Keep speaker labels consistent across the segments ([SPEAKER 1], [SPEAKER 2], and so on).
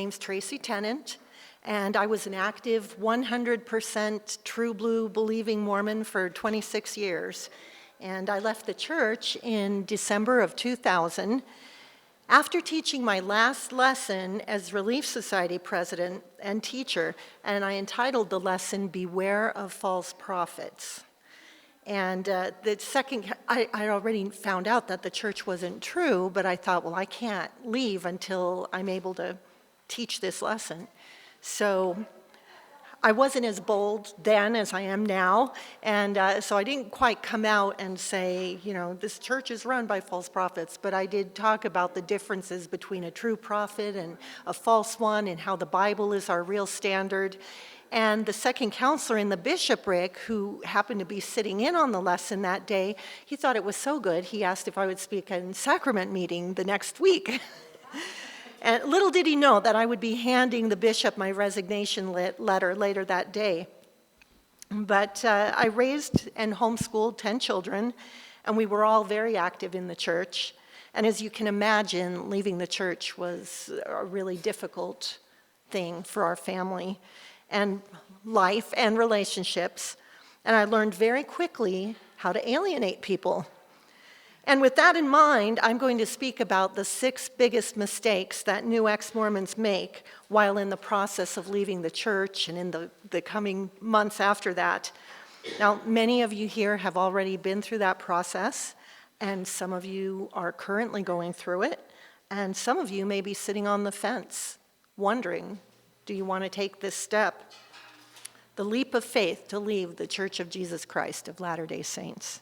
[SPEAKER 1] My name's Tracy Tennant, and I was an active 100% true blue believing Mormon for 26 years. And I left the church in December of 2000 after teaching my last lesson as Relief Society president and teacher, and I entitled the lesson, Beware of False Prophets. And the second, I already found out that the church wasn't true, but I thought, well, I can't leave until I'm able to teach this lesson. So I wasn't as bold then as I am now, and so I didn't quite come out and say, you know, this church is run by false prophets, but I did talk about the differences between a true prophet and a false one, and how the Bible is our real standard. And the second counselor in the bishopric, who happened to be sitting in on the lesson that day, he thought it was so good, he asked if I would speak in sacrament meeting the next week. And little did he know that I would be handing the bishop my resignation letter later that day. But I raised and homeschooled 10 children, and we were all very active in the church. And as you can imagine, leaving the church was a really difficult thing for our family and life and relationships. And I learned very quickly how to alienate people. And with that in mind, I'm going to speak about the 6 biggest mistakes that new ex-Mormons make while in the process of leaving the church and in the coming months after that. Now, many of you here have already been through that process, and some of you are currently going through it, and some of you may be sitting on the fence, wondering, do you want to take this step? The leap of faith to leave the Church of Jesus Christ of Latter-day Saints.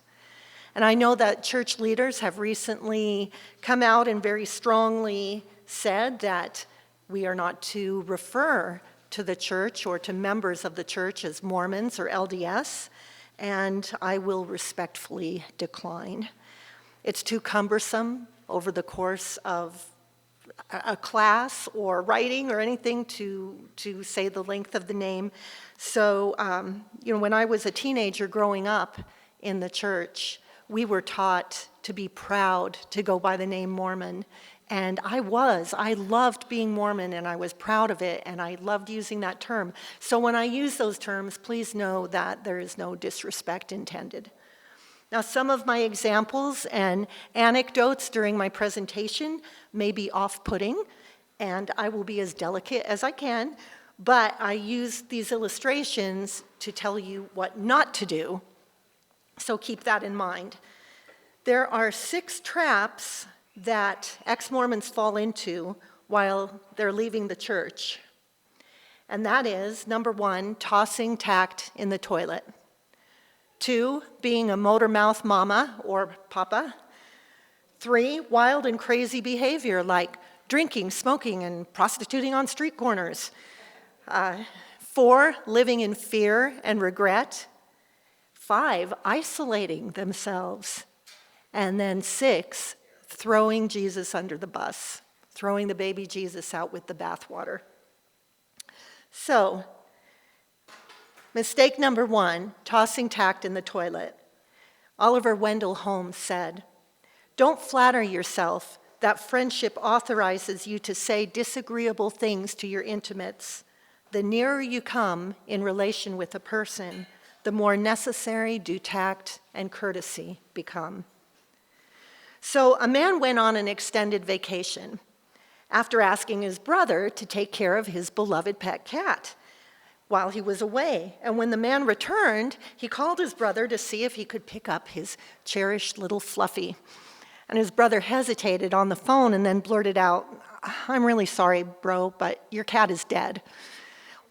[SPEAKER 1] And I know that church leaders have recently come out and very strongly said that we are not to refer to the church or to members of the church as Mormons or LDS, and I will respectfully decline. It's too cumbersome over the course of a class or writing or anything to say the length of the name. So, when I was a teenager growing up in the church, we were taught to be proud to go by the name Mormon. And I loved being Mormon, and I was proud of it, and I loved using that term. So when I use those terms, please know that there is no disrespect intended. Now, some of my examples and anecdotes during my presentation may be off-putting, and I will be as delicate as I can, but I use these illustrations to tell you what not to do. So keep that in mind. There are 6 traps that ex-Mormons fall into while they're leaving the church. And that is, number 1, tossing tact in the toilet. 2, being a motormouth mama or papa. 3, wild and crazy behavior like drinking, smoking, and prostituting on street corners. 4, living in fear and regret. 5, isolating themselves. And then 6, throwing Jesus under the bus, throwing the baby Jesus out with the bathwater. So, mistake number 1, tossing tact in the toilet. Oliver Wendell Holmes said, "Don't flatter yourself that friendship authorizes you to say disagreeable things to your intimates. The nearer you come in relation with a person, the more necessary do tact and courtesy become." So a man went on an extended vacation after asking his brother to take care of his beloved pet cat while he was away. And when the man returned, he called his brother to see if he could pick up his cherished little Fluffy. And his brother hesitated on the phone and then blurted out, "I'm really sorry, bro, but your cat is dead."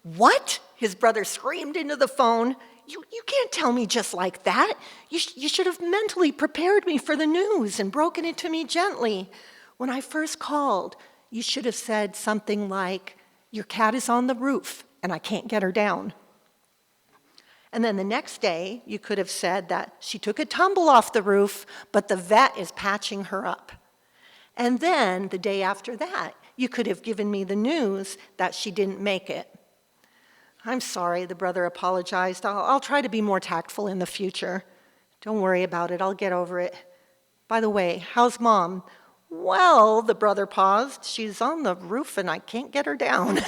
[SPEAKER 1] "What?" His brother screamed into the phone. You can't tell me just like that. You should have mentally prepared me for the news and broken it to me gently. When I first called, you should have said something like, "Your cat is on the roof and I can't get her down." And then the next day, you could have said that she took a tumble off the roof, but the vet is patching her up. And then the day after that, you could have given me the news that she didn't make it. "I'm sorry," the brother apologized. I'll try to be more tactful in the future. "Don't worry about it, I'll get over it. By the way, how's Mom? Well, the brother paused. She's on the roof and I can't get her down.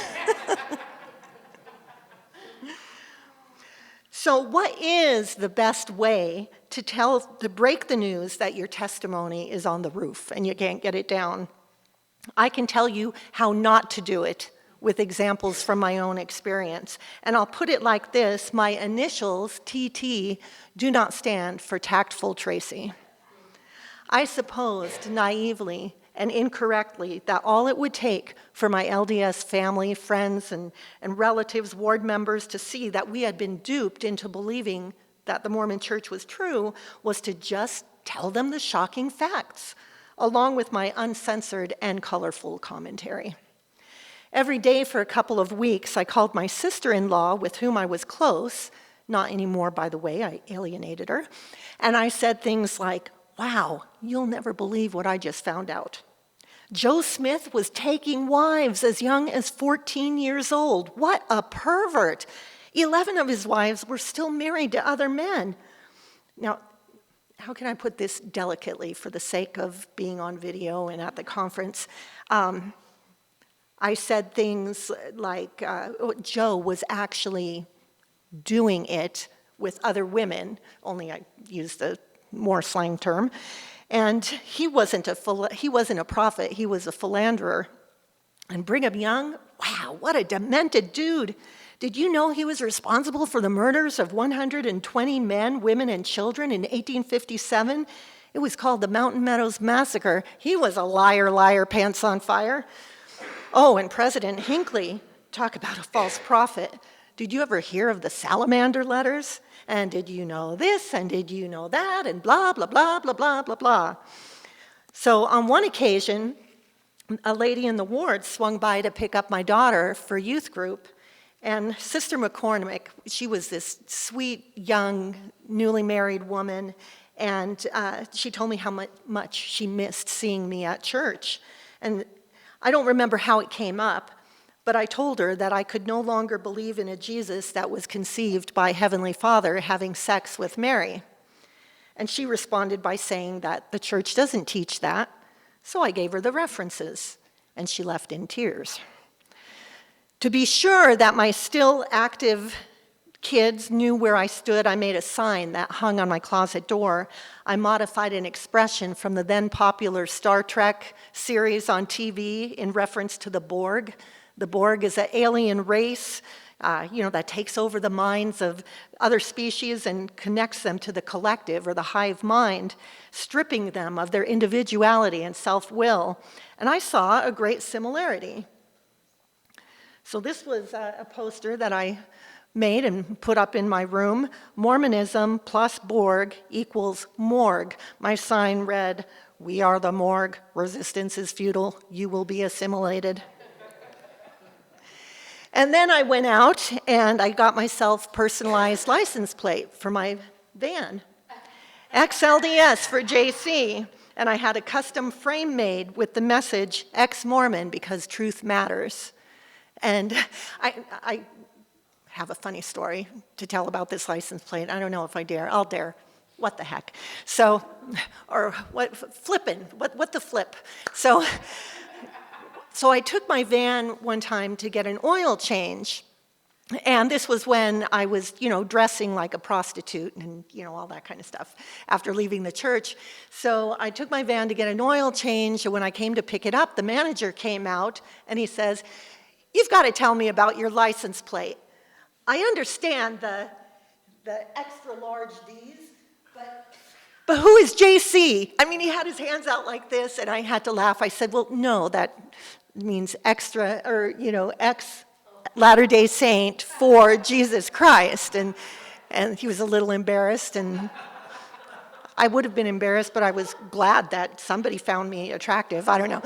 [SPEAKER 1] So what is the best way to break the news that your testimony is on the roof and you can't get it down? I can tell you how not to do it with examples from my own experience. And I'll put it like this: my initials, TT, do not stand for Tactful Tracy. I supposed naively and incorrectly that all it would take for my LDS family, friends, and relatives, ward members to see that we had been duped into believing that the Mormon Church was true was to just tell them the shocking facts, along with my uncensored and colorful commentary. Every day for a couple of weeks, I called my sister-in-law, with whom I was close, not anymore, by the way, I alienated her, and I said things like, "Wow, you'll never believe what I just found out. Joe Smith was taking wives as young as 14 years old. What a pervert. 11 of his wives were still married to other men." Now, how can I put this delicately for the sake of being on video and at the conference? I said things like, Joe was actually doing it with other women, only I used a more slang term, and he wasn't a prophet, he was a philanderer. And Brigham Young, wow, what a demented dude. Did you know he was responsible for the murders of 120 men, women, and children in 1857? It was called the Mountain Meadows Massacre. He was a liar, liar, pants on fire. Oh, and President Hinckley, talk about a false prophet. Did you ever hear of the salamander letters? And did you know this? And did you know that? And blah, blah, blah, blah, blah, blah, blah. So on one occasion, a lady in the ward swung by to pick up my daughter for youth group. And Sister McCormick, she was this sweet, young, newly married woman. And she told me how much she missed seeing me at church. And I don't remember how it came up, but I told her that I could no longer believe in a Jesus that was conceived by Heavenly Father having sex with Mary. And she responded by saying that the church doesn't teach that, so I gave her the references, and she left in tears. To be sure that my still active kids knew where I stood, I made a sign that hung on my closet door. I modified an expression from the then popular Star Trek series on TV in reference to the Borg. The Borg is an alien race, that takes over the minds of other species and connects them to the collective or the hive mind, stripping them of their individuality and self-will. And I saw a great similarity. So this was a poster that I made and put up in my room. Mormonism plus Borg equals morgue. My sign read, "We are the morgue. Resistance is futile. You will be assimilated." And then I went out and I got myself personalized license plate for my van. Ex-LDS for JC. And I had a custom frame made with the message, "Ex-Mormon because truth matters." And I have a funny story to tell about this license plate. I don't know if I dare. I'll dare. What the heck? So, or what, flipping, what the flip? So I took my van one time to get an oil change. And this was when I was, dressing like a prostitute and, all that kind of stuff after leaving the church. So I took my van to get an oil change. And when I came to pick it up, the manager came out and he says, "You've got to tell me about your license plate. I understand the extra large D's, but who is JC?" I mean, he had his hands out like this, and I had to laugh. I said, "Well, no, that means extra, or, ex Latter-day Saint for Jesus Christ." And he was a little embarrassed, and I would have been embarrassed, but I was glad that somebody found me attractive. I don't know.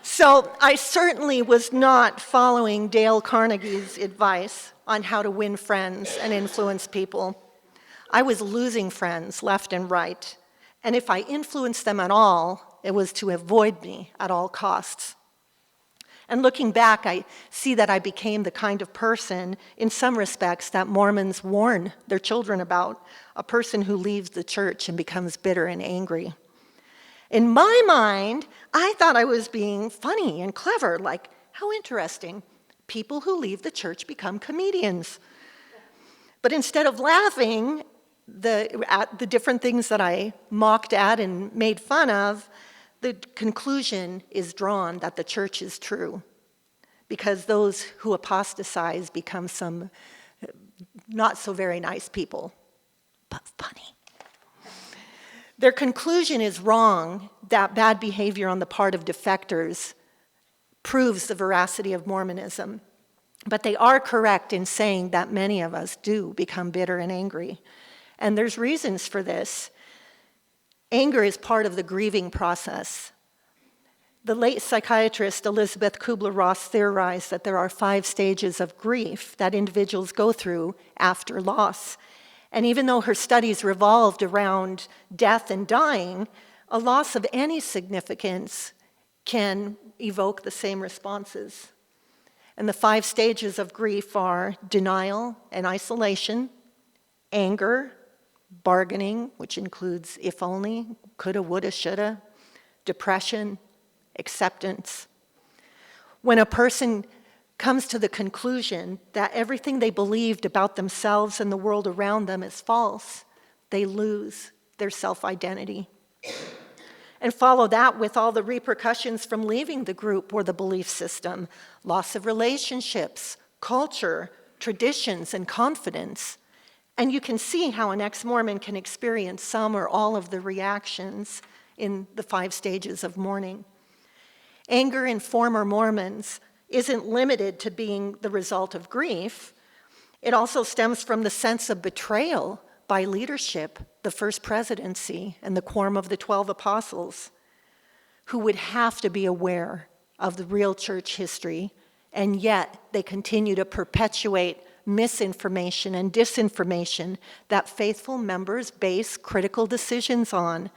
[SPEAKER 1] So I certainly was not following Dale Carnegie's advice on how to win friends and influence people. I was losing friends left and right, and if I influenced them at all, it was to avoid me at all costs. And looking back, I see that I became the kind of person, in some respects, that Mormons warn their children about, a person who leaves the church and becomes bitter and angry. In my mind, I thought I was being funny and clever, like, how interesting. People who leave the church become comedians. But instead of laughing at the different things that I mocked at and made fun of, the conclusion is drawn that the church is true, because those who apostatize become some not so very nice people, but funny. Their conclusion is wrong that bad behavior on the part of defectors proves the veracity of Mormonism. But they are correct in saying that many of us do become bitter and angry. And there's reasons for this. Anger is part of the grieving process. The late psychiatrist Elizabeth Kubler-Ross theorized that there are 5 stages of grief that individuals go through after loss. And even though her studies revolved around death and dying, a loss of any significance can evoke the same responses. And the 5 stages of grief are denial and isolation, anger, bargaining, which includes if only, coulda, woulda, shoulda, depression, acceptance. When a person comes to the conclusion that everything they believed about themselves and the world around them is false, they lose their self-identity. And follow that with all the repercussions from leaving the group or the belief system: loss of relationships, culture, traditions, and confidence. And you can see how an ex-Mormon can experience some or all of the reactions in the 5 stages of mourning. Anger in former Mormons isn't limited to being the result of grief. It also stems from the sense of betrayal by leadership, the First Presidency, and the Quorum of the 12 Apostles, who would have to be aware of the real church history, and yet they continue to perpetuate misinformation and disinformation that faithful members base critical decisions on.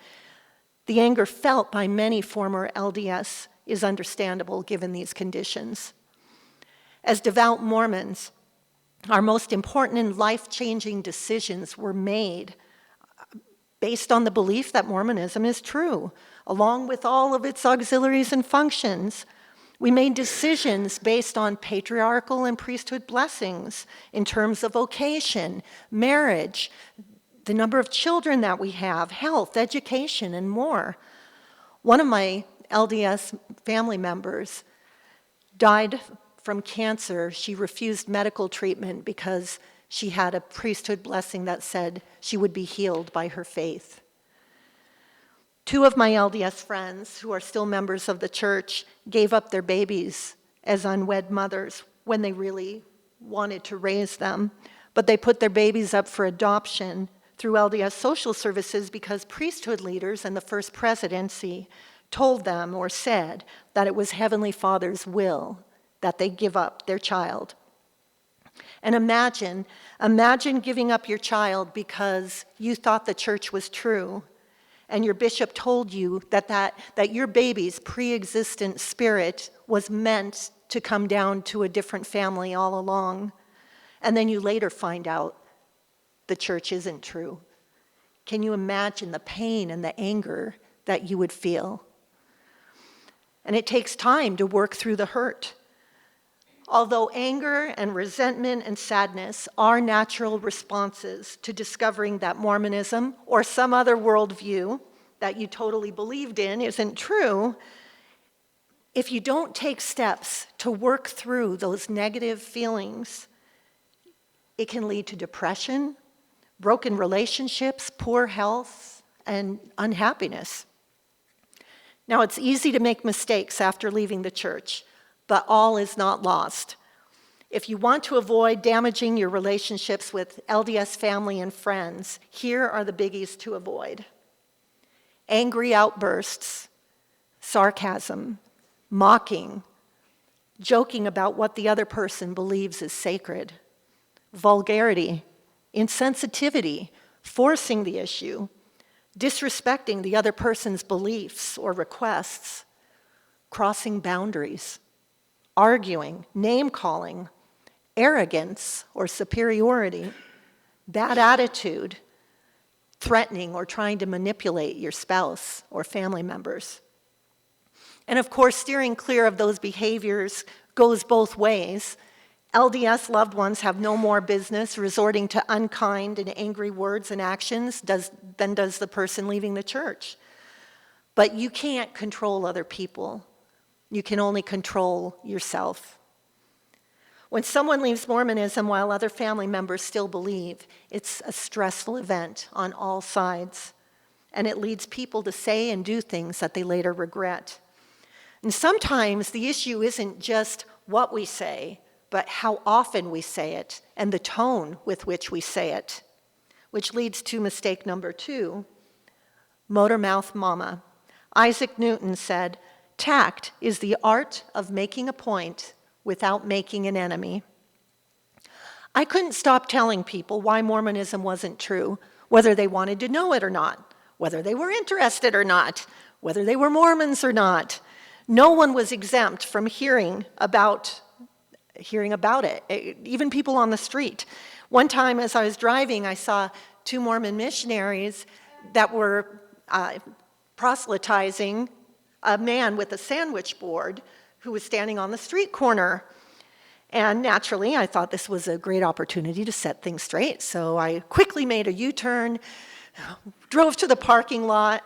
[SPEAKER 1] The anger felt by many former LDS is understandable given these conditions. As devout Mormons, our most important and life-changing decisions were made based on the belief that Mormonism is true, along with all of its auxiliaries and functions. We made decisions based on patriarchal and priesthood blessings in terms of vocation, marriage, the number of children that we have, health, education, and more. One of my LDS family members died from cancer. She refused medical treatment because she had a priesthood blessing that said she would be healed by her faith. 2 of my LDS friends, who are still members of the church, gave up their babies as unwed mothers when they really wanted to raise them. But they put their babies up for adoption through LDS social services because priesthood leaders and the First Presidency told them or said that it was Heavenly Father's will that they give up their child. And imagine giving up your child because you thought the church was true, and your bishop told you that your baby's pre-existent spirit was meant to come down to a different family all along. And then you later find out the church isn't true. Can you imagine the pain and the anger that you would feel? And it takes time to work through the hurt. Although anger and resentment and sadness are natural responses to discovering that Mormonism or some other worldview that you totally believed in isn't true, if you don't take steps to work through those negative feelings, it can lead to depression, broken relationships, poor health, and unhappiness. Now, it's easy to make mistakes after leaving the church, but all is not lost. If you want to avoid damaging your relationships with LDS family and friends, here are the biggies to avoid: angry outbursts, sarcasm, mocking, joking about what the other person believes is sacred, vulgarity, insensitivity, forcing the issue, disrespecting the other person's beliefs or requests, crossing boundaries, arguing, name-calling, arrogance or superiority, bad attitude, threatening or trying to manipulate your spouse or family members. And of course, steering clear of those behaviors goes both ways. LDS loved ones have no more business resorting to unkind and angry words and actions than does the person leaving the church. But you can't control other people. You can only control yourself. When someone leaves Mormonism while other family members still believe, it's a stressful event on all sides, and it leads people to say and do things that they later regret. And sometimes the issue isn't just what we say, but how often we say it and the tone with which we say it, which leads to mistake number 2, motormouth mama. Isaac Newton said, "Tact is the art of making a point without making an enemy." I couldn't stop telling people why Mormonism wasn't true, whether they wanted to know it or not, whether they were interested or not, whether they were Mormons or not. No one was exempt from hearing about it, even people on the street. One time as I was driving, I saw 2 Mormon missionaries that were proselytizing a man with a sandwich board who was standing on the street corner. And naturally, I thought this was a great opportunity to set things straight, so I quickly made a U-turn, drove to the parking lot,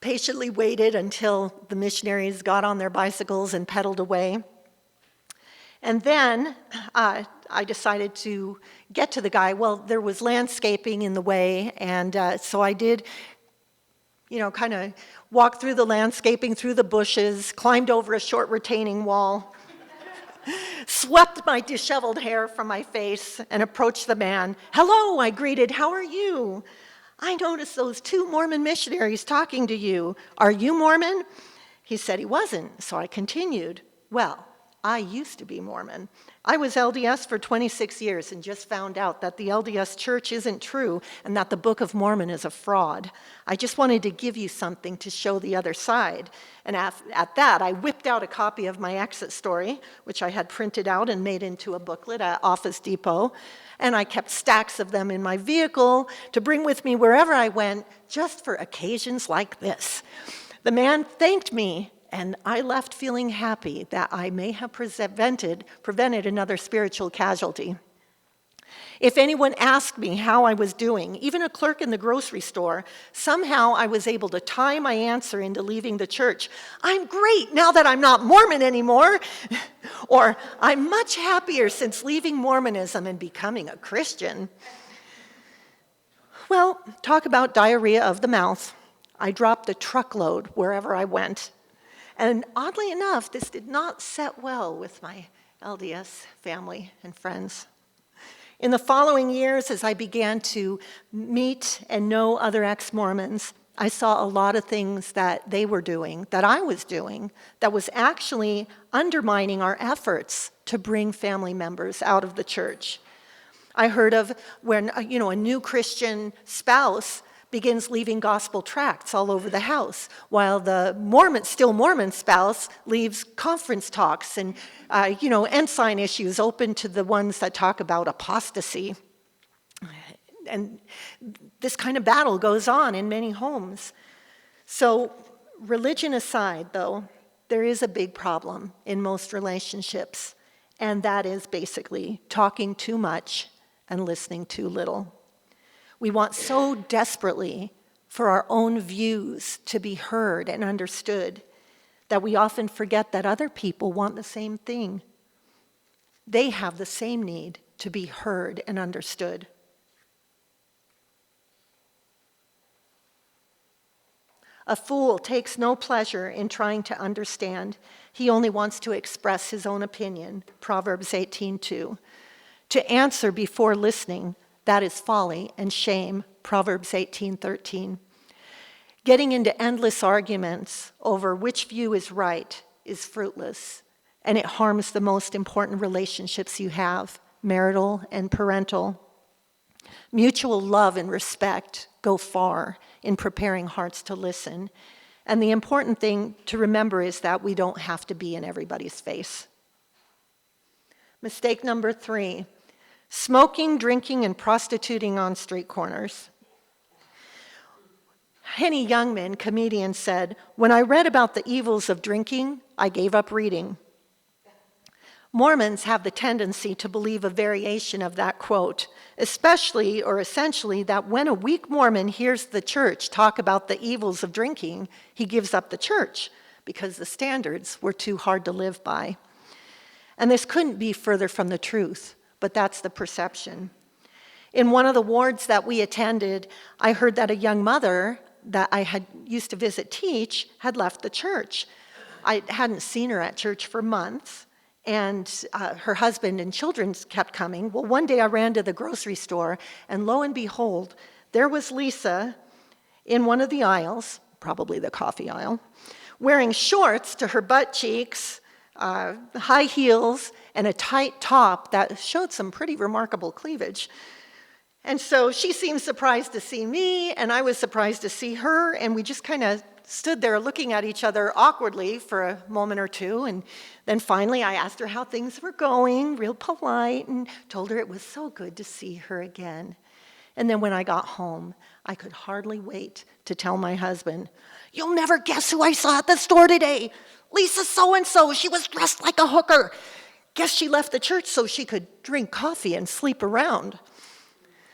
[SPEAKER 1] patiently waited until the missionaries got on their bicycles and pedaled away. And then I decided to get to the guy. Well, there was landscaping in the way, and so I did, kind of walk through the landscaping, through the bushes, climbed over a short retaining wall, swept my disheveled hair from my face, and approached the man. "Hello," I greeted, "how are you? I noticed those 2 Mormon missionaries talking to you. Are you Mormon?" He said he wasn't, so I continued. "Well, I used to be Mormon. I was LDS for 26 years and just found out that the LDS church isn't true and that the Book of Mormon is a fraud. I just wanted to give you something to show the other side." And at that, I whipped out a copy of my exit story, which I had printed out and made into a booklet at Office Depot. And I kept stacks of them in my vehicle to bring with me wherever I went, just for occasions like this. The man thanked me, and I left feeling happy that I may have prevented another spiritual casualty. If anyone asked me how I was doing, even a clerk in the grocery store, somehow I was able to tie my answer into leaving the church. "I'm great now that I'm not Mormon anymore," or "I'm much happier since leaving Mormonism and becoming a Christian." Well, talk about diarrhea of the mouth. I dropped a truckload wherever I went. And oddly enough, this did not set well with my LDS family and friends. In the following years, as I began to meet and know other ex-Mormons, I saw a lot of things that they were doing, that I was doing, that was actually undermining our efforts to bring family members out of the church. I heard of when, a new Christian spouse begins leaving gospel tracts all over the house, while the still Mormon spouse leaves conference talks and, ensign issues open to the ones that talk about apostasy. And this kind of battle goes on in many homes. So, religion aside, though, there is a big problem in most relationships, and that is basically talking too much and listening too little. We want so desperately for our own views to be heard and understood that we often forget that other people want the same thing. They have the same need to be heard and understood. A fool takes no pleasure in trying to understand. He only wants to express his own opinion, Proverbs 18:2. To answer before listening, that is folly and shame, Proverbs 18:13. Getting into endless arguments over which view is right is fruitless, and it harms the most important relationships you have, marital and parental. Mutual love and respect go far in preparing hearts to listen, and the important thing to remember is that we don't have to be in everybody's face. Mistake number 3, smoking, drinking, and prostituting on street corners. Henny Youngman, comedian, said, "When I read about the evils of drinking, I gave up reading." Mormons have the tendency to believe a variation of that quote, especially or essentially that when a weak Mormon hears the church talk about the evils of drinking, he gives up the church because the standards were too hard to live by. And this couldn't be further from the truth, but that's the perception. In one of the wards that we attended, I heard that a young mother that I had used to visit teach had left the church. I hadn't seen her at church for months, and her husband and children kept coming. Well, one day I ran to the grocery store, and lo and behold, there was Lisa in one of the aisles, probably the coffee aisle, wearing shorts to her butt cheeks, high heels, and a tight top that showed some pretty remarkable cleavage. And so she seemed surprised to see me, and I was surprised to see her, and we just kind of stood there looking at each other awkwardly for a moment or two, and then finally I asked her how things were going, real polite, and told her it was so good to see her again. And then when I got home, I could hardly wait to tell my husband, "You'll never guess who I saw at the store today. Lisa so-and-so, she was dressed like a hooker. Guess she left the church so she could drink coffee and sleep around."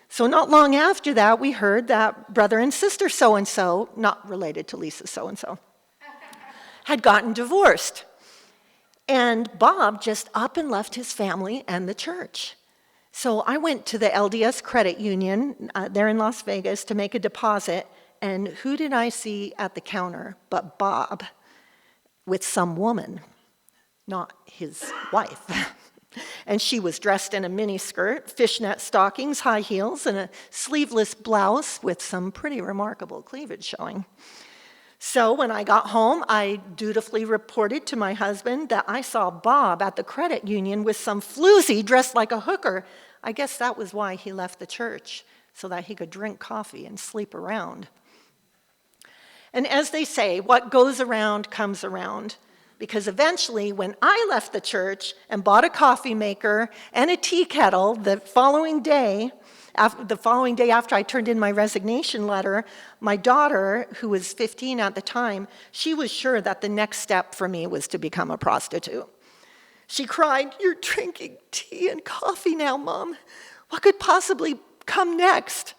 [SPEAKER 1] So not long after that, we heard that brother and sister so-and-so, not related to Lisa so-and-so, had gotten divorced. And Bob just up and left his family and the church. So I went to the LDS credit union there in Las Vegas to make a deposit, and who did I see at the counter but Bob with some woman, not his wife. And she was dressed in a mini skirt, fishnet stockings, high heels, and a sleeveless blouse with some pretty remarkable cleavage showing. So when I got home, I dutifully reported to my husband that I saw Bob at the credit union with some floozy dressed like a hooker. I guess that was why he left the church, so that he could drink coffee and sleep around. And as they say, what goes around comes around. Because eventually, when I left the church and bought a coffee maker and a tea kettle the following day after I turned in my resignation letter, my daughter, who was 15 at the time, she was sure that the next step for me was to become a prostitute. She cried, "You're drinking tea and coffee now, Mom. What could possibly come next?"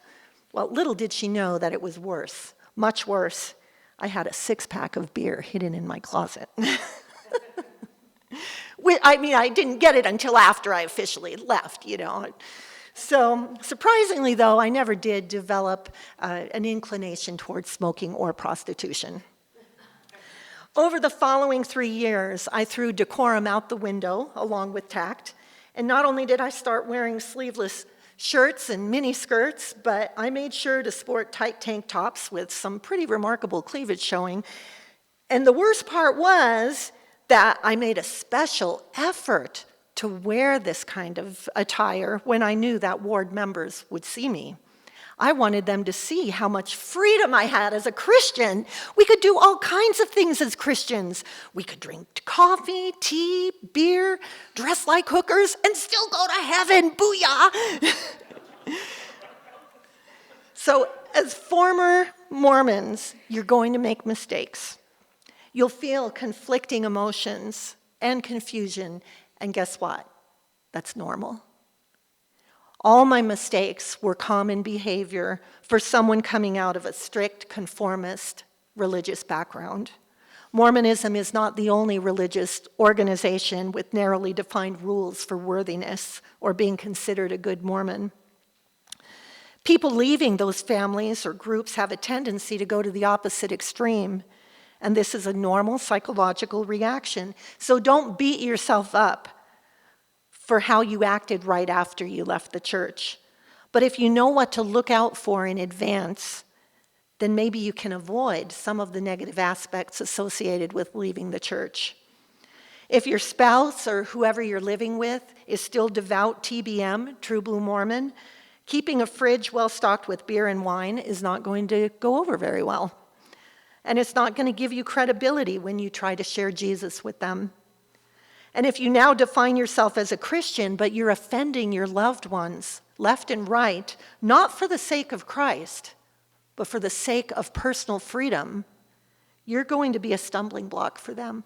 [SPEAKER 1] Well, little did she know that it was worse, much worse. I had a 6-pack of beer hidden in my closet. I didn't get it until after I officially left, So surprisingly, though, I never did develop an inclination towards smoking or prostitution. Over the following 3 years, I threw decorum out the window along with tact. And not only did I start wearing sleeveless shirts and mini skirts, but I made sure to sport tight tank tops with some pretty remarkable cleavage showing. And the worst part was that I made a special effort to wear this kind of attire when I knew that ward members would see me. I wanted them to see how much freedom I had as a Christian. We could do all kinds of things as Christians. We could drink coffee, tea, beer, dress like hookers, and still go to heaven. Booyah! So, as former Mormons, you're going to make mistakes. You'll feel conflicting emotions and confusion, and guess what? That's normal. All my mistakes were common behavior for someone coming out of a strict conformist religious background. Mormonism is not the only religious organization with narrowly defined rules for worthiness or being considered a good Mormon. People leaving those families or groups have a tendency to go to the opposite extreme, and this is a normal psychological reaction. So don't beat yourself up for how you acted right after you left the church. But if you know what to look out for in advance, then maybe you can avoid some of the negative aspects associated with leaving the church. If your spouse or whoever you're living with is still devout TBM, True Blue Mormon, keeping a fridge well stocked with beer and wine is not going to go over very well. And it's not going to give you credibility when you try to share Jesus with them. And if you now define yourself as a Christian, but you're offending your loved ones left and right, not for the sake of Christ, but for the sake of personal freedom, you're going to be a stumbling block for them.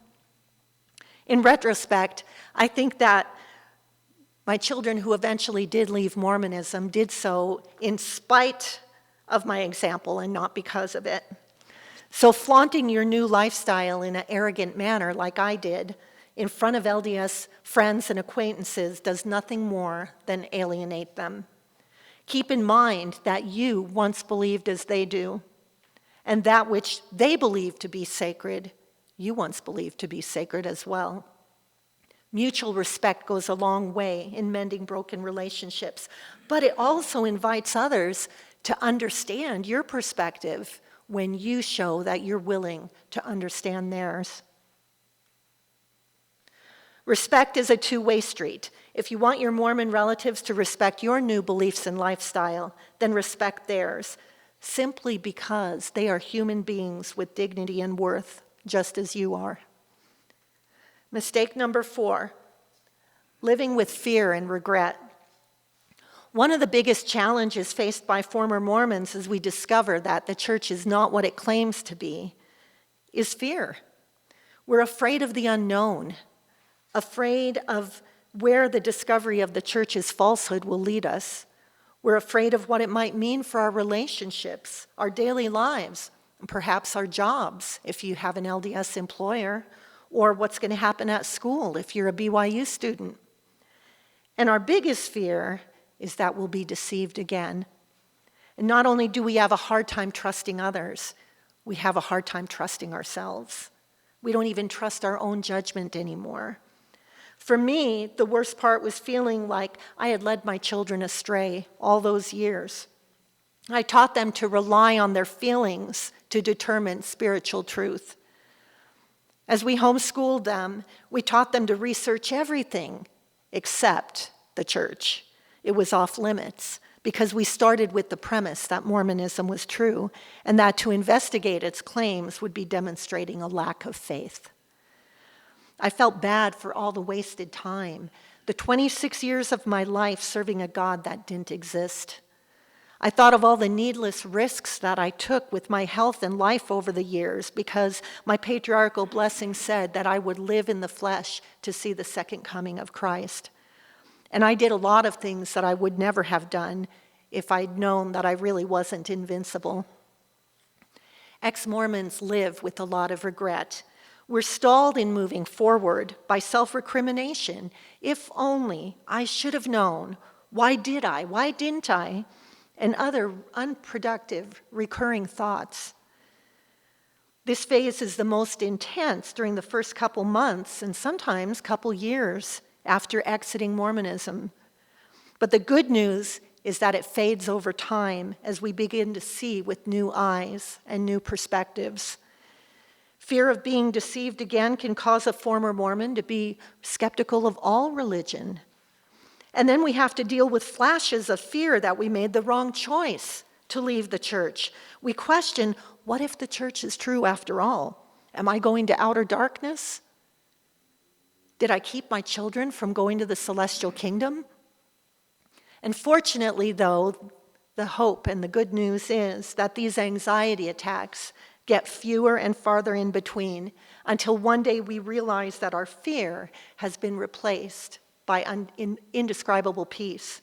[SPEAKER 1] In retrospect, I think that my children who eventually did leave Mormonism did so in spite of my example and not because of it. So flaunting your new lifestyle in an arrogant manner like I did in front of LDS friends and acquaintances does nothing more than alienate them. Keep in mind that you once believed as they do, and that which they believe to be sacred, you once believed to be sacred as well. Mutual respect goes a long way in mending broken relationships, but it also invites others to understand your perspective when you show that you're willing to understand theirs. Respect is a two-way street. If you want your Mormon relatives to respect your new beliefs and lifestyle, then respect theirs, simply because they are human beings with dignity and worth, just as you are. Mistake number 4, living with fear and regret. One of the biggest challenges faced by former Mormons as we discover that the church is not what it claims to be is fear. We're afraid of the unknown, afraid of where the discovery of the church's falsehood will lead us. We're afraid of what it might mean for our relationships, our daily lives, and perhaps our jobs if you have an LDS employer, or what's going to happen at school if you're a BYU student. And our biggest fear is that we'll be deceived again. And not only do we have a hard time trusting others, we have a hard time trusting ourselves. We don't even trust our own judgment anymore. For me, the worst part was feeling like I had led my children astray all those years. I taught them to rely on their feelings to determine spiritual truth. As we homeschooled them, we taught them to research everything except the church. It was off limits because we started with the premise that Mormonism was true and that to investigate its claims would be demonstrating a lack of faith. I felt bad for all the wasted time, the 26 years of my life serving a God that didn't exist. I thought of all the needless risks that I took with my health and life over the years because my patriarchal blessing said that I would live in the flesh to see the second coming of Christ. And I did a lot of things that I would never have done if I'd known that I really wasn't invincible. Ex-Mormons live with a lot of regret. We're stalled in moving forward by self-recrimination. If only I should have known. Why did I? Why didn't I? And other unproductive recurring thoughts. This phase is the most intense during the first couple months and sometimes couple years after exiting Mormonism. But the good news is that it fades over time as we begin to see with new eyes and new perspectives. Fear of being deceived again can cause a former Mormon to be skeptical of all religion. And then we have to deal with flashes of fear that we made the wrong choice to leave the church. We question, what if the church is true after all? Am I going to outer darkness? Did I keep my children from going to the celestial kingdom? And fortunately, though, the hope and the good news is that these anxiety attacks get fewer and farther in between until one day we realize that our fear has been replaced by indescribable peace.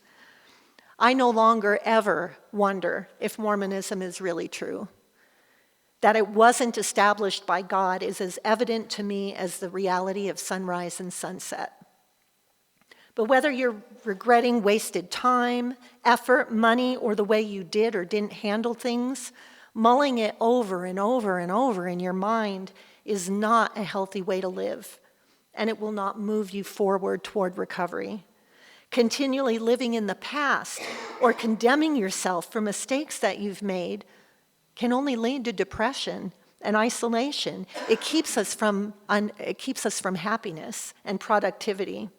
[SPEAKER 1] I no longer ever wonder if Mormonism is really true. That it wasn't established by God is as evident to me as the reality of sunrise and sunset. But whether you're regretting wasted time, effort, money, or the way you did or didn't handle things, mulling it over and over and over in your mind is not a healthy way to live, and it will not move you forward toward recovery. Continually living in the past or condemning yourself for mistakes that you've made can only lead to depression and isolation. It keeps us from happiness and productivity.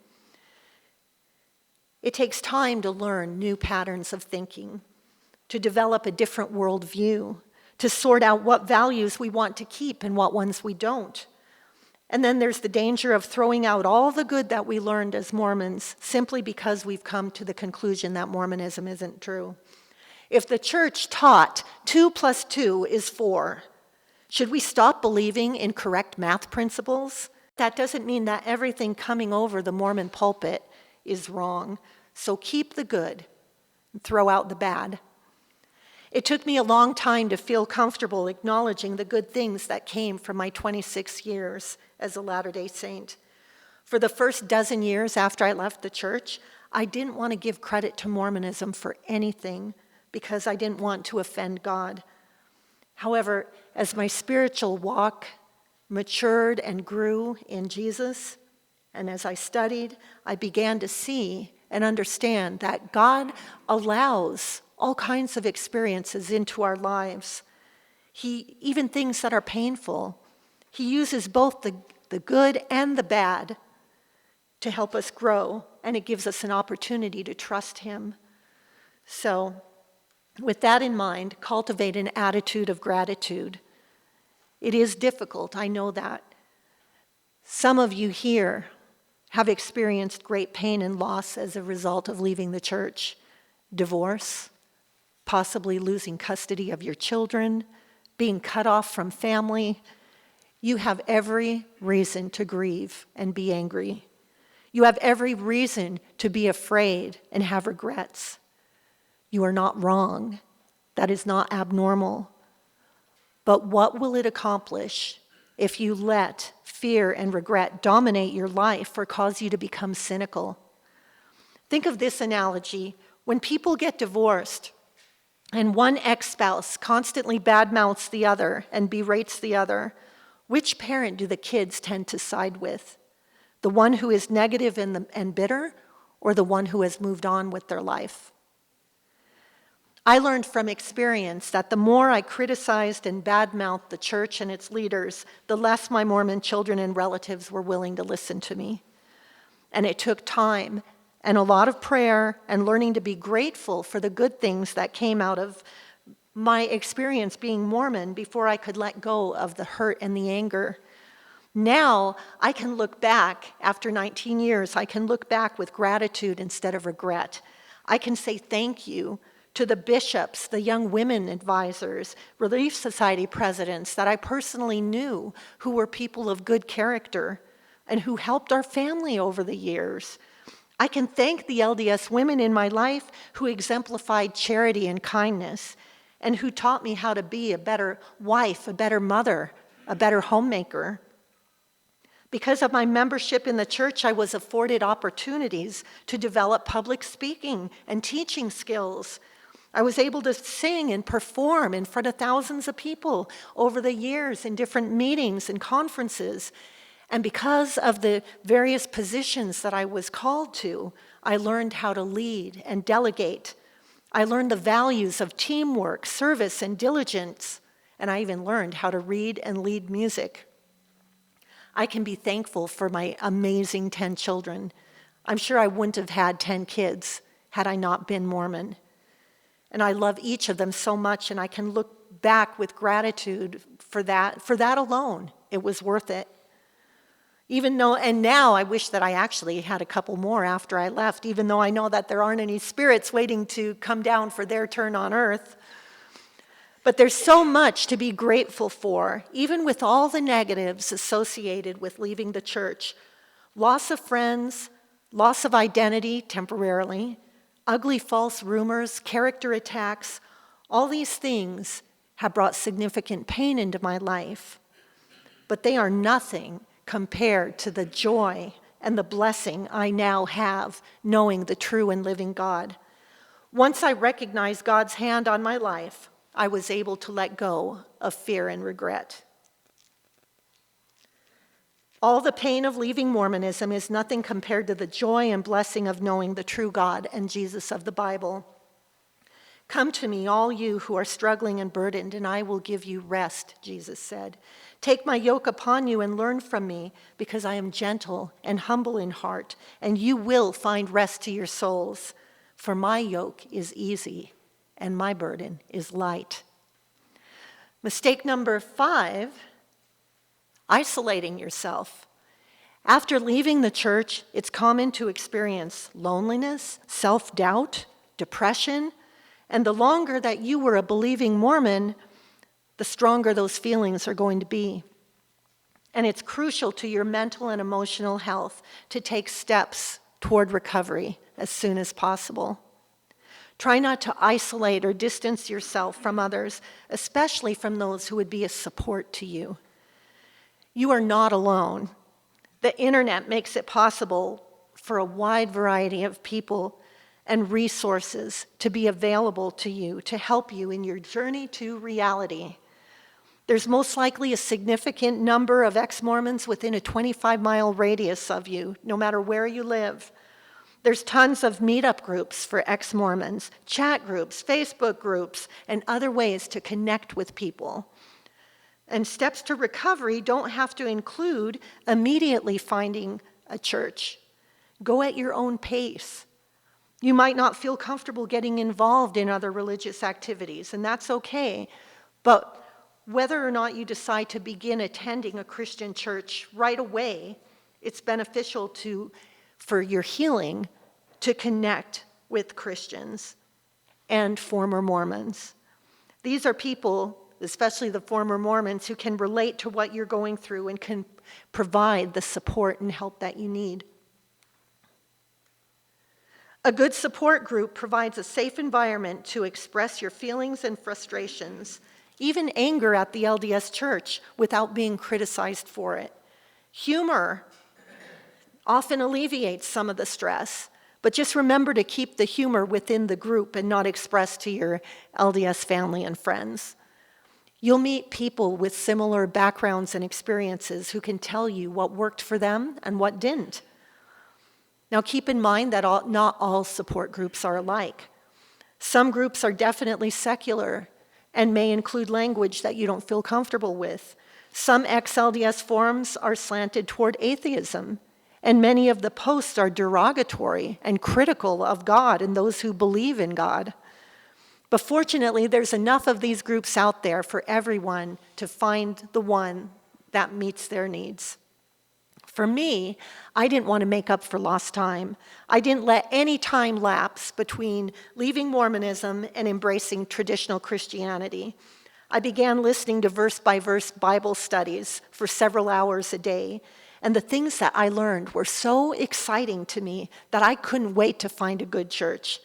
[SPEAKER 1] It takes time to learn new patterns of thinking, to develop a different worldview, to sort out what values we want to keep and what ones we don't. And then there's the danger of throwing out all the good that we learned as Mormons simply because we've come to the conclusion that Mormonism isn't true. If the church taught 2 + 2 is 4, should we stop believing in correct math principles? That doesn't mean that everything coming over the Mormon pulpit is wrong. So keep the good and throw out the bad. It took me a long time to feel comfortable acknowledging the good things that came from my 26 years as a Latter-day Saint. For the first dozen years after I left the church, I didn't want to give credit to Mormonism for anything because I didn't want to offend God. However, as my spiritual walk matured and grew in Jesus, and as I studied, I began to see and understand that God allows all kinds of experiences into our lives. Even things that are painful, He uses both the good and the bad to help us grow, and it gives us an opportunity to trust Him. So, with that in mind, cultivate an attitude of gratitude. It is difficult, I know that. Some of you here have experienced great pain and loss as a result of leaving the church. Divorce, possibly losing custody of your children, being cut off from family. You have every reason to grieve and be angry. You have every reason to be afraid and have regrets. You are not wrong. That is not abnormal. But what will it accomplish if you let fear and regret dominate your life or cause you to become cynical? Think of this analogy. When people get divorced and one ex-spouse constantly badmouths the other and berates the other, which parent do the kids tend to side with? The one who is negative and bitter, or the one who has moved on with their life? I learned from experience that the more I criticized and badmouthed the church and its leaders, the less my Mormon children and relatives were willing to listen to me. And it took time and a lot of prayer and learning to be grateful for the good things that came out of my experience being Mormon before I could let go of the hurt and the anger. Now, I can look back, after 19 years, I can look back with gratitude instead of regret. I can say thank you to the bishops, the young women advisors, Relief Society presidents that I personally knew who were people of good character and who helped our family over the years. I can thank the LDS women in my life who exemplified charity and kindness and who taught me how to be a better wife, a better mother, a better homemaker. Because of my membership in the church, I was afforded opportunities to develop public speaking and teaching skills. I was able to sing and perform in front of thousands of people over the years in different meetings and conferences. And because of the various positions that I was called to, I learned how to lead and delegate. I learned the values of teamwork, service, and diligence. And I even learned how to read and lead music. I can be thankful for my amazing 10 children. I'm sure I wouldn't have had 10 kids had I not been Mormon. And I love each of them so much, and I can look back with gratitude for that alone. It was worth it. And now I wish that I actually had a couple more after I left, even though I know that there aren't any spirits waiting to come down for their turn on earth. But there's so much to be grateful for, even with all the negatives associated with leaving the church. Loss of friends, loss of identity temporarily, ugly false rumors, character attacks, all these things have brought significant pain into my life. But they are nothing compared to the joy and the blessing I now have knowing the true and living God. Once I recognized God's hand on my life, I was able to let go of fear and regret. All the pain of leaving Mormonism is nothing compared to the joy and blessing of knowing the true God and Jesus of the Bible. Come to me, all you who are struggling and burdened, and I will give you rest, Jesus said. Take my yoke upon you and learn from me, because I am gentle and humble in heart, and you will find rest to your souls. For my yoke is easy, and my burden is light. Mistake number 5, isolating yourself. After leaving the church, it's common to experience loneliness, self-doubt, depression, and the longer that you were a believing Mormon, the stronger those feelings are going to be. And it's crucial to your mental and emotional health to take steps toward recovery as soon as possible. Try not to isolate or distance yourself from others, especially from those who would be a support to you. You are not alone. The internet makes it possible for a wide variety of people and resources to be available to you to help you in your journey to reality. There's most likely a significant number of ex-Mormons within a 25-mile radius of you, no matter where you live. There's tons of meetup groups for ex-Mormons, chat groups, Facebook groups, and other ways to connect with people. And steps to recovery don't have to include immediately finding a church. Go at your own pace. You might not feel comfortable getting involved in other religious activities, and that's okay. But whether or not you decide to begin attending a Christian church right away, it's beneficial for your healing to connect with Christians and former Mormons. These are people, especially the former Mormons, who can relate to what you're going through and can provide the support and help that you need. A good support group provides a safe environment to express your feelings and frustrations, even anger at the LDS church, without being criticized for it. Humor often alleviates some of the stress, but just remember to keep the humor within the group and not express to your LDS family and friends. You'll meet people with similar backgrounds and experiences who can tell you what worked for them and what didn't. Now keep in mind that not all support groups are alike. Some groups are definitely secular and may include language that you don't feel comfortable with. Some ex-LDS forums are slanted toward atheism, and many of the posts are derogatory and critical of God and those who believe in God. But fortunately, there's enough of these groups out there for everyone to find the one that meets their needs. For me, I didn't want to make up for lost time. I didn't let any time lapse between leaving Mormonism and embracing traditional Christianity. I began listening to verse-by-verse Bible studies for several hours a day, and the things that I learned were so exciting to me that I couldn't wait to find a good church.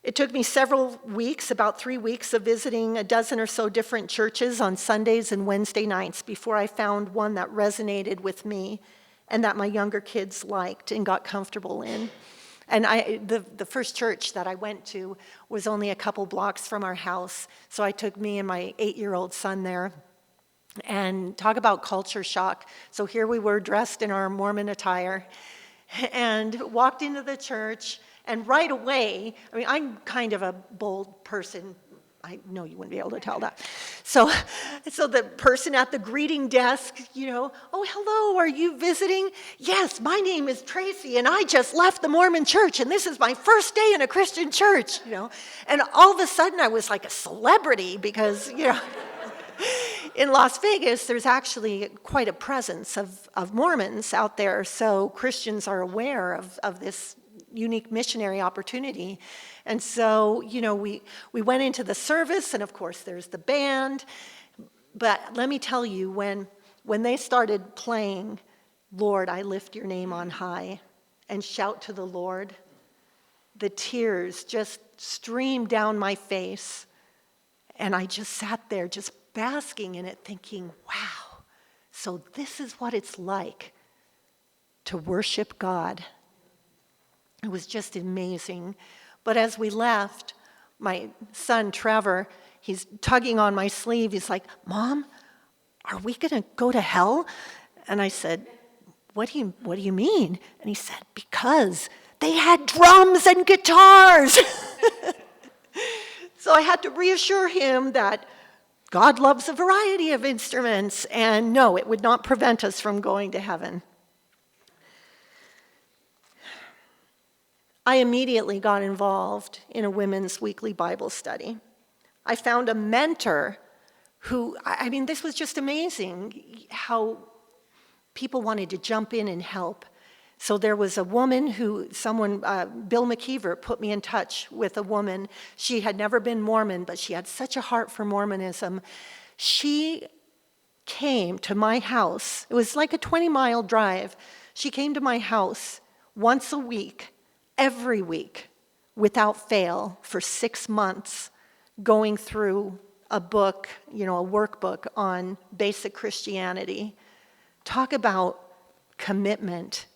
[SPEAKER 1] It took me several weeks, about 3 weeks, of visiting a dozen or so different churches on Sundays and Wednesday nights before I found one that resonated with me and that my younger kids liked and got comfortable in. And the first church that I went to was only a couple blocks from our house, so I took me and my 8-year-old son there. And talk about culture shock. So here we were dressed in our Mormon attire and walked into the church, and right away, I mean, I'm kind of a bold person. I know you wouldn't be able to tell that. So the person at the greeting desk, oh, hello, are you visiting? Yes, my name is Tracy, and I just left the Mormon church, and this is my first day in a Christian church, And all of a sudden, I was like a celebrity because, in Las Vegas, there's actually quite a presence of Mormons out there, so Christians are aware of this unique missionary opportunity. And so, we went into the service, and of course there's the band. But let me tell you, when they started playing, Lord, I lift your name on high, and shout to the Lord, the tears just streamed down my face. And I just sat there just basking in it, thinking, wow, so this is what it's like to worship God. It was just amazing. But as we left, my son, Trevor, he's tugging on my sleeve. He's like, Mom, are we going to go to hell? And I said, what do you mean? And he said, because they had drums and guitars. So I had to reassure him that God loves a variety of instruments, and no, it would not prevent us from going to heaven. I immediately got involved in a women's weekly Bible study. I found a mentor who, this was just amazing how people wanted to jump in and help. So there was a woman Bill McKeever put me in touch with a woman. She had never been Mormon, but she had such a heart for Mormonism. She came to my house. It was like a 20-mile drive. She came to my house once a week, every week, without fail, for 6 months, going through a book, a workbook on basic Christianity. Talk about commitment.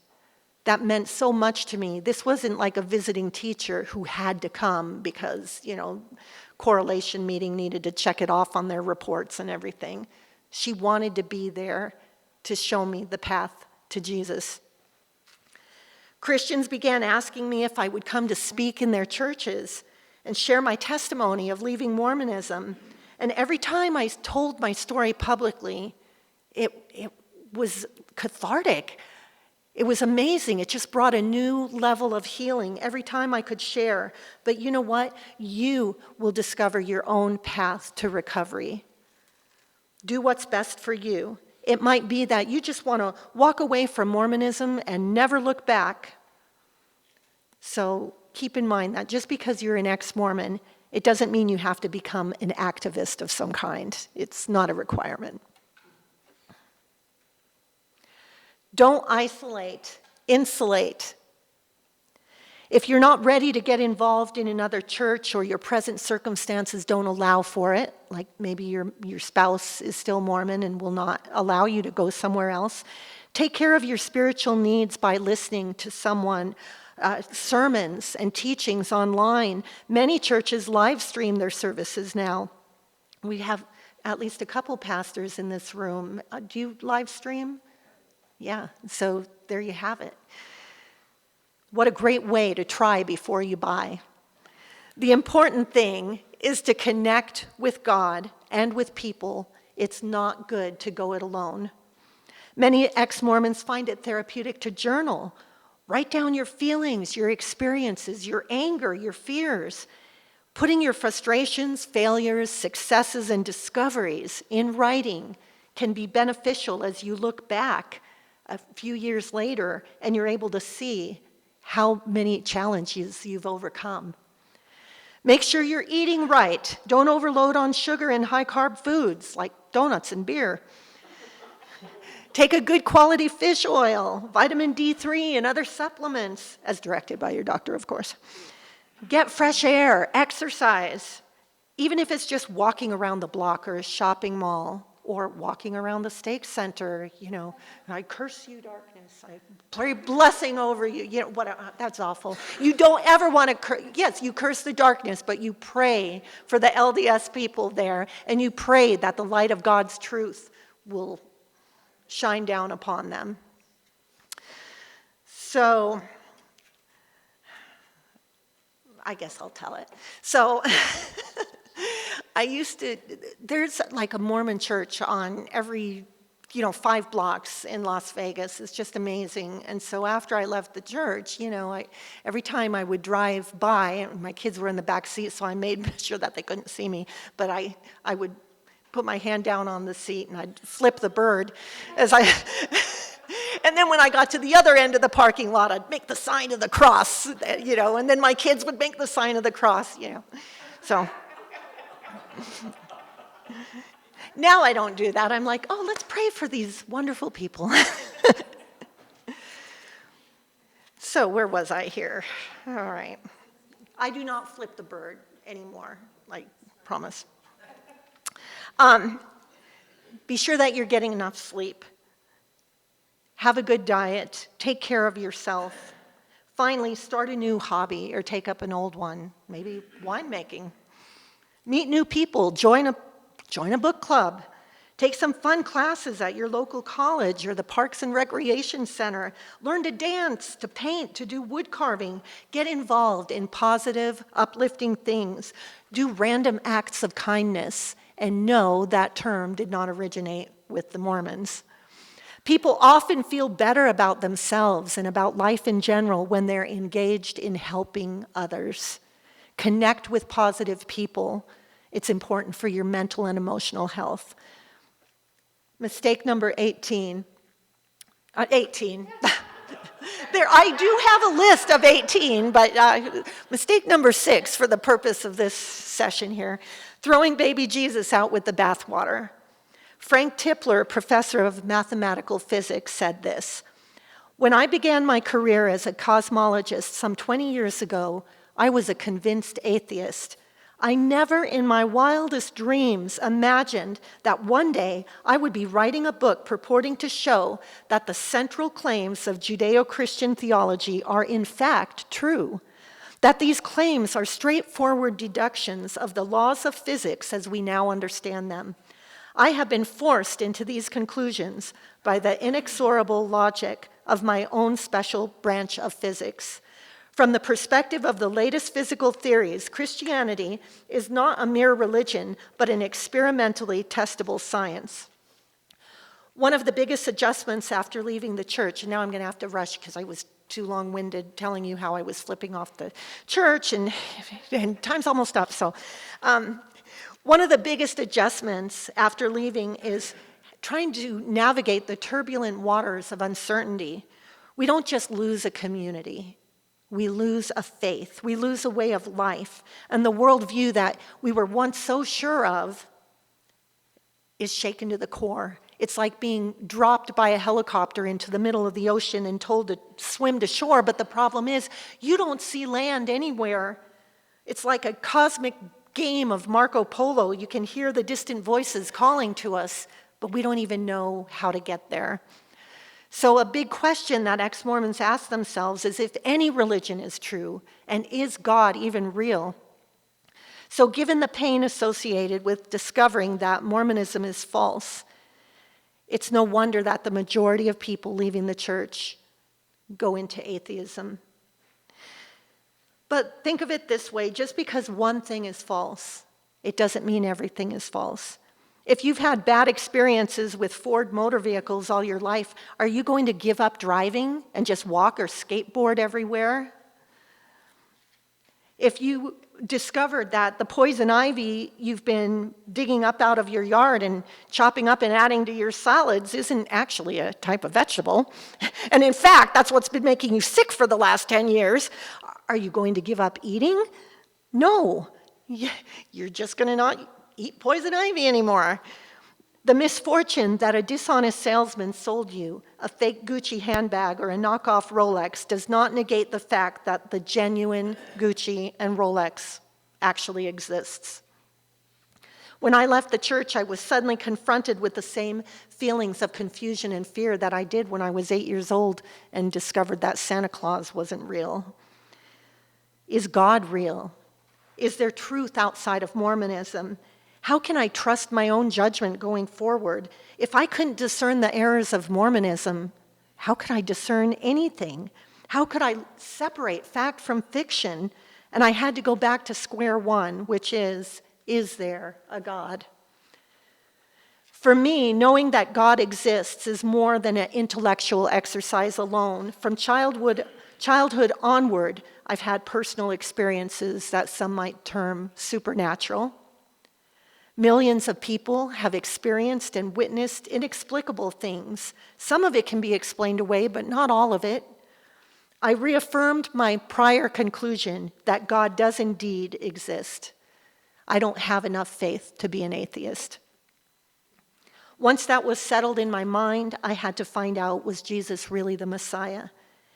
[SPEAKER 1] That meant so much to me. This wasn't like a visiting teacher who had to come because, correlation meeting needed to check it off on their reports and everything. She wanted to be there to show me the path to Jesus. Christians began asking me if I would come to speak in their churches and share my testimony of leaving Mormonism. And every time I told my story publicly, it was cathartic. It was amazing. It just brought a new level of healing every time I could share. But you know what? You will discover your own path to recovery. Do what's best for you. It might be that you just want to walk away from Mormonism and never look back. So keep in mind that just because you're an ex-Mormon, it doesn't mean you have to become an activist of some kind. It's not a requirement. Don't isolate, insulate. If you're not ready to get involved in another church or your present circumstances don't allow for it, like maybe your spouse is still Mormon and will not allow you to go somewhere else, take care of your spiritual needs by listening to sermons and teachings online. Many churches live stream their services now. We have at least a couple pastors in this room. Do you live stream? Yeah, so there you have it. What a great way to try before you buy. The important thing is to connect with God and with people. It's not good to go it alone. Many ex-Mormons find it therapeutic to journal. Write down your feelings, your experiences, your anger, your fears. Putting your frustrations, failures, successes, and discoveries in writing can be beneficial as you look back a few years later and you're able to see how many challenges you've overcome. Make sure you're eating right. Don't overload on sugar and high-carb foods like donuts and beer. Take a good quality fish oil, vitamin D3, and other supplements, as directed by your doctor, of course. Get fresh air, exercise, even if it's just walking around the block or a shopping mall, or walking around the stake center, I curse you, darkness. I pray blessing over you. That's awful. You don't ever want to yes, you curse the darkness, but you pray for the LDS people there, and you pray that the light of God's truth will shine down upon them. So, I guess I'll tell it. So, there's like a Mormon church on every, 5 blocks in Las Vegas. It's just amazing. And so after I left the church, every time I would drive by, and my kids were in the back seat, so I made sure that they couldn't see me, but I would put my hand down on the seat and I'd flip the bird and then when I got to the other end of the parking lot, I'd make the sign of the cross, and then my kids would make the sign of the cross, So now I don't do that. I'm like, oh, let's pray for these wonderful people. So where was I here? All right. I do not flip the bird anymore, promise. Be sure that you're getting enough sleep. Have a good diet. Take care of yourself. Finally, start a new hobby or take up an old one, maybe winemaking. Meet new people. Join a book club. Take some fun classes at your local college or the Parks and Recreation Center. Learn to dance, to paint, to do wood carving. Get involved in positive, uplifting things. Do random acts of kindness. And no, that term did not originate with the Mormons. People often feel better about themselves and about life in general when they're engaged in helping others. Connect with positive people. It's important for your mental and emotional health. Mistake number 18. 18. I do have a list of 18, but mistake number 6 for the purpose of this session here, throwing baby Jesus out with the bathwater. Frank Tipler, professor of mathematical physics, said this: "When I began my career as a cosmologist some 20 years ago, I was a convinced atheist. I never in my wildest dreams imagined that one day I would be writing a book purporting to show that the central claims of Judeo-Christian theology are in fact true, that these claims are straightforward deductions of the laws of physics as we now understand them. I have been forced into these conclusions by the inexorable logic of my own special branch of physics. From the perspective of the latest physical theories, Christianity is not a mere religion, but an experimentally testable science." One of the biggest adjustments after leaving the church, and now I'm going to have to rush because I was too long-winded telling you how I was flipping off the church, and time's almost up. So, one of the biggest adjustments after leaving is trying to navigate the turbulent waters of uncertainty. We don't just lose a community. We lose a faith. We lose a way of life. And the worldview that we were once so sure of is shaken to the core. It's like being dropped by a helicopter into the middle of the ocean and told to swim to shore, but the problem is you don't see land anywhere. It's like a cosmic game of Marco Polo. You can hear the distant voices calling to us, but we don't even know how to get there. So a big question that ex-Mormons ask themselves is if any religion is true, and is God even real? So given the pain associated with discovering that Mormonism is false, it's no wonder that the majority of people leaving the church go into atheism. But think of it this way, just because one thing is false, it doesn't mean everything is false. If you've had bad experiences with Ford motor vehicles all your life, are you going to give up driving and just walk or skateboard everywhere? If you discovered that the poison ivy you've been digging up out of your yard and chopping up and adding to your salads isn't actually a type of vegetable, and in fact, that's what's been making you sick for the last 10 years, are you going to give up eating? No, you're just going to not eat poison ivy anymore. The misfortune that a dishonest salesman sold you a fake Gucci handbag or a knockoff Rolex does not negate the fact that the genuine Gucci and Rolex actually exists. When I left the church, I was suddenly confronted with the same feelings of confusion and fear that I did when I was 8 years old and discovered that Santa Claus wasn't real. Is God real? Is there truth outside of Mormonism? How can I trust my own judgment going forward? If I couldn't discern the errors of Mormonism, how could I discern anything? How could I separate fact from fiction? And I had to go back to square one, which is there a God? For me, knowing that God exists is more than an intellectual exercise alone. From childhood onward, I've had personal experiences that some might term supernatural. Millions of people have experienced and witnessed inexplicable things. Some of it can be explained away, but not all of it. I reaffirmed my prior conclusion that God does indeed exist. I don't have enough faith to be an atheist. Once that was settled in my mind, I had to find out, was Jesus really the Messiah?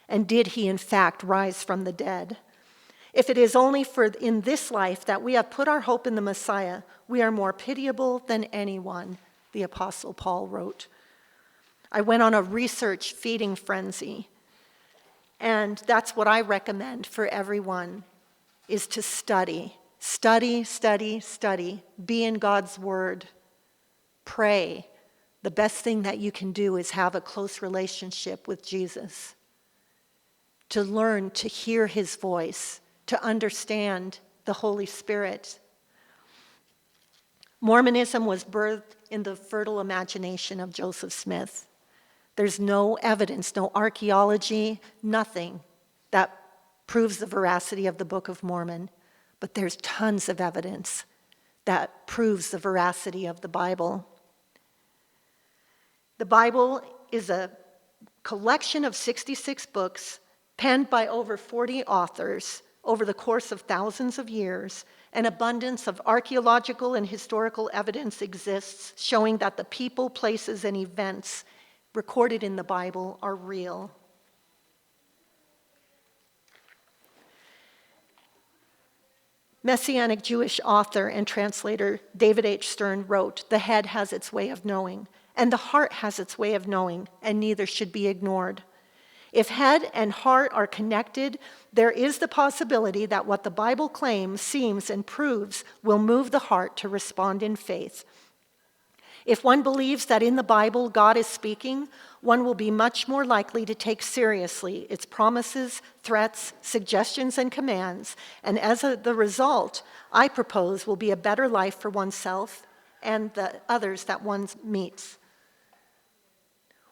[SPEAKER 1] And did he in fact rise from the dead? If it is only for in this life that we have put our hope in the Messiah, we are more pitiable than anyone, the Apostle Paul wrote. I went on a research feeding frenzy, and that's what I recommend for everyone, is to study. Study, study, study. Be in God's Word. Pray. The best thing that you can do is have a close relationship with Jesus. To learn to hear his voice, to understand the Holy Spirit. Mormonism was birthed in the fertile imagination of Joseph Smith. There's no evidence, no archaeology, nothing that proves the veracity of the Book of Mormon, but there's tons of evidence that proves the veracity of the Bible. The Bible is a collection of 66 books penned by over 40 authors over the course of thousands of years. An abundance of archaeological and historical evidence exists showing that the people, places, and events recorded in the Bible are real. Messianic Jewish author and translator David H. Stern wrote, "The head has its way of knowing, and the heart has its way of knowing, and neither should be ignored. If head and heart are connected, there is the possibility that what the Bible claims, seems, and proves will move the heart to respond in faith. If one believes that in the Bible God is speaking, one will be much more likely to take seriously its promises, threats, suggestions, and commands, and as the result, I propose will be a better life for oneself and the others that one meets."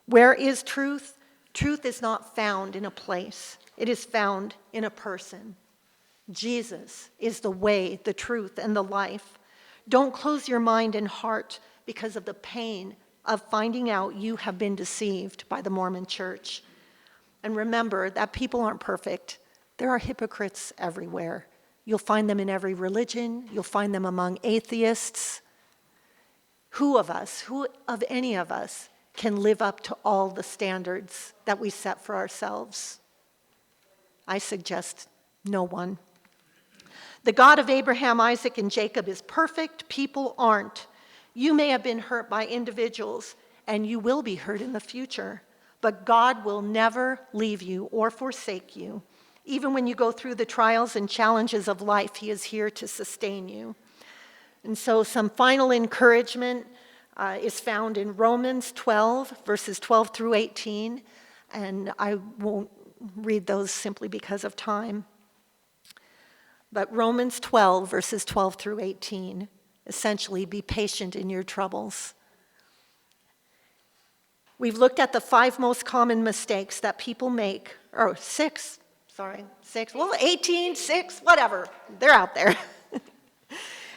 [SPEAKER 1] Where is truth? Truth is not found in a place. It is found in a person. Jesus is the way, the truth, and the life. Don't close your mind and heart because of the pain of finding out you have been deceived by the Mormon Church. And remember that people aren't perfect. There are hypocrites everywhere. You'll find them in every religion. You'll find them among atheists. Who of any of us, can live up to all the standards that we set for ourselves? I suggest no one. The God of Abraham, Isaac, and Jacob is perfect. People aren't. You may have been hurt by individuals, and you will be hurt in the future, but God will never leave you or forsake you. Even when you go through the trials and challenges of life, He is here to sustain you. And so some final encouragement is found in Romans 12, verses 12 through 18, and I won't read those simply because of time. But Romans 12, verses 12 through 18, essentially, be patient in your troubles. We've looked at the 5 most common mistakes that people make, or 6, well, 18, 6, whatever, they're out there.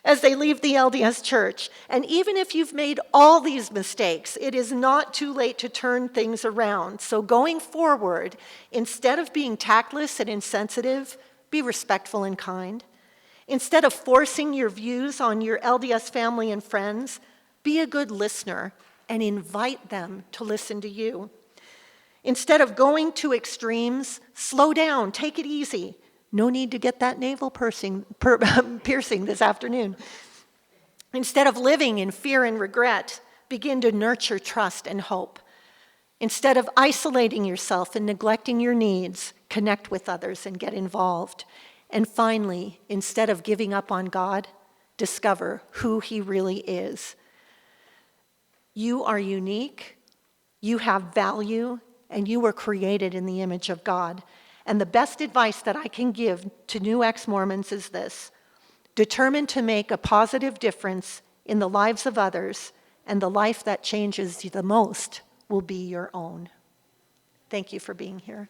[SPEAKER 1] As they leave the LDS Church. And even if you've made all these mistakes, it is not too late to turn things around. So going forward, instead of being tactless and insensitive, be respectful and kind. Instead of forcing your views on your LDS family and friends, be a good listener and invite them to listen to you. Instead of going to extremes, slow down, take it easy. No need to get that navel piercing this afternoon. Instead of living in fear and regret, begin to nurture trust and hope. Instead of isolating yourself and neglecting your needs, connect with others and get involved. And finally, instead of giving up on God, discover who He really is. You are unique, you have value, and you were created in the image of God. And the best advice that I can give to new ex-Mormons is this: determine to make a positive difference in the lives of others, and the life that changes you the most will be your own. Thank you for being here.